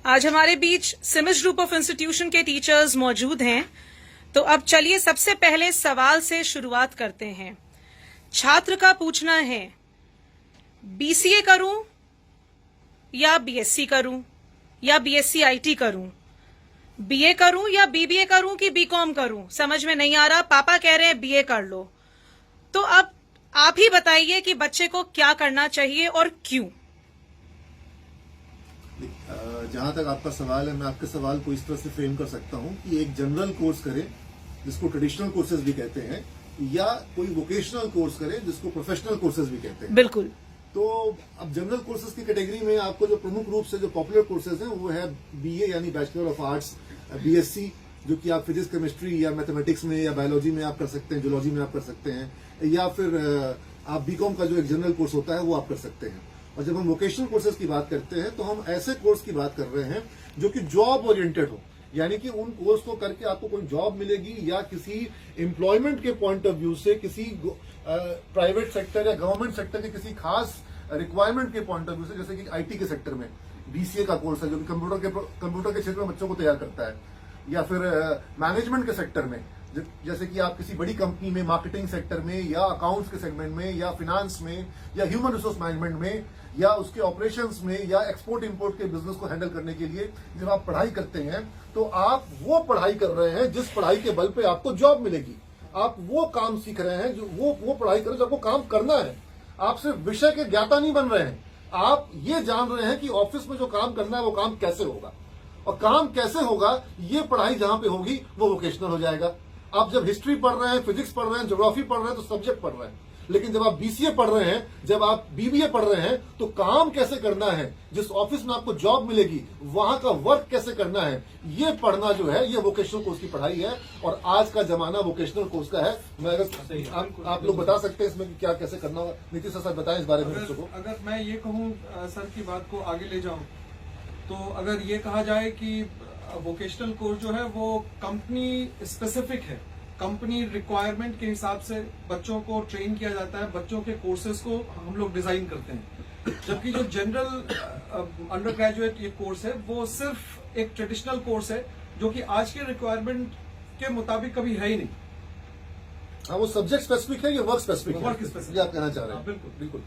आज हमारे बीच सिमिज group of institution के टीचर्स मौजूद हैं। तो अब चलिए सबसे पहले सवाल से शुरुआत करते हैं। छात्र का पूछना है, बीसीए करूं या बीएससी करूं या बीएससी आईटी करूं, बीए करूं या बीबीए करूं कि बीकॉम करूं, समझ में नहीं आ रहा। पापा कह रहे हैं बीए कर लो। तो अब आप ही बताइए कि बच्चे को क्या करना चाहिए और क्यों। जहां तक आपका सवाल है, मैं आपके सवाल को इस तरह से फ्रेम कर सकता हूं कि एक जनरल कोर्स करें जिसको ट्रेडिशनल कोर्सेज भी कहते हैं, या कोई वोकेशनल कोर्स करें जिसको प्रोफेशनल कोर्सेज भी कहते हैं। बिल्कुल। तो अब जनरल कोर्सेज की कैटेगरी में आपको जो प्रमुख रूप से जो पॉपुलर कोर्सेज हैं वो है बीए यानी बैचलर ऑफ आर्ट्स, बीएससी जो कि आप फिजिक्स, केमिस्ट्री या मैथमेटिक्स में या बायोलॉजी में आप कर सकते हैं, जूलॉजी में आप कर सकते हैं, या फिर आप बीकॉम का जो एक जनरल कोर्स होता है वो आप कर सकते हैं। और जब हम वोकेशनल कोर्सेज की बात करते हैं तो हम ऐसे कोर्स की बात कर रहे हैं जो कि जॉब ओरिएंटेड हो, यानी कि उन कोर्स को करके आपको कोई जॉब मिलेगी या किसी एम्प्लॉयमेंट के पॉइंट ऑफ व्यू से किसी प्राइवेट सेक्टर या गवर्नमेंट सेक्टर के किसी खास रिक्वायरमेंट के पॉइंट ऑफ व्यू से, जैसे कि आईटी के सेक्टर में बीसीए का कोर्स है जो कि कंप्यूटर के क्षेत्र में बच्चों को तैयार करता है, या फिर मैनेजमेंट के सेक्टर में जैसे कि आप किसी बड़ी कंपनी में मार्केटिंग सेक्टर में या अकाउंट्स के सेगमेंट में या फिनांस में या ह्यूमन रिसोर्स मैनेजमेंट में या उसके ऑपरेशंस में या एक्सपोर्ट इंपोर्ट के बिजनेस को हैंडल करने के लिए जब आप पढ़ाई करते हैं तो आप वो पढ़ाई कर रहे हैं जिस पढ़ाई के बल पे आपको जॉब मिलेगी। आप वो काम सीख रहे हैं जो वो पढ़ाई कर रहे हैं जो आपको काम करना है। आप सिर्फ विषय के ज्ञाता नहीं बन रहे हैं, आप ये जान रहे हैं कि ऑफिस में जो काम करना है वो काम कैसे होगा, और काम कैसे होगा ये पढ़ाई जहां पे होगी वो वोकेशनल हो जाएगा। आप जब हिस्ट्री पढ़ रहे हैं, फिजिक्स पढ़ रहे हैं, ज्योग्राफी पढ़ रहे हैं तो सब्जेक्ट पढ़ रहे हैं, लेकिन जब आप बीसीए पढ़ रहे हैं, जब आप बीबीए पढ़ रहे हैं तो काम कैसे करना है, जिस ऑफिस में आपको जॉब मिलेगी वहां का वर्क कैसे करना है, ये पढ़ना जो है ये वोकेशनल कोर्स की पढ़ाई है। और आज का जमाना वोकेशनल कोर्स का है। मैं अगर आप लोग बता सकते हैं इसमें कि क्या कैसे करना होगा, नीतीश सर बताएं इस बारे में बच्चों को। अगर मैं ये कहूँ सर की बात को आगे ले जाऊं तो अगर ये कहा जाए कि वोकेशनल कोर्स जो है वो कंपनी स्पेसिफिक है, कंपनी रिक्वायरमेंट के हिसाब से बच्चों को ट्रेन किया जाता है, बच्चों के कोर्सेज को हम लोग डिजाइन करते हैं। जबकि जो जनरल अंडर ग्रेजुएट ये कोर्स है वो सिर्फ एक ट्रेडिशनल कोर्स है जो कि आज के रिक्वायरमेंट के मुताबिक कभी है ही नहीं। हाँ, वो सब्जेक्ट स्पेसिफिक है, ये वर्क स्पेसिफिक है। वर्क स्पेसिफिक ये आप कहना चाह रहे हैं। बिल्कुल बिल्कुल।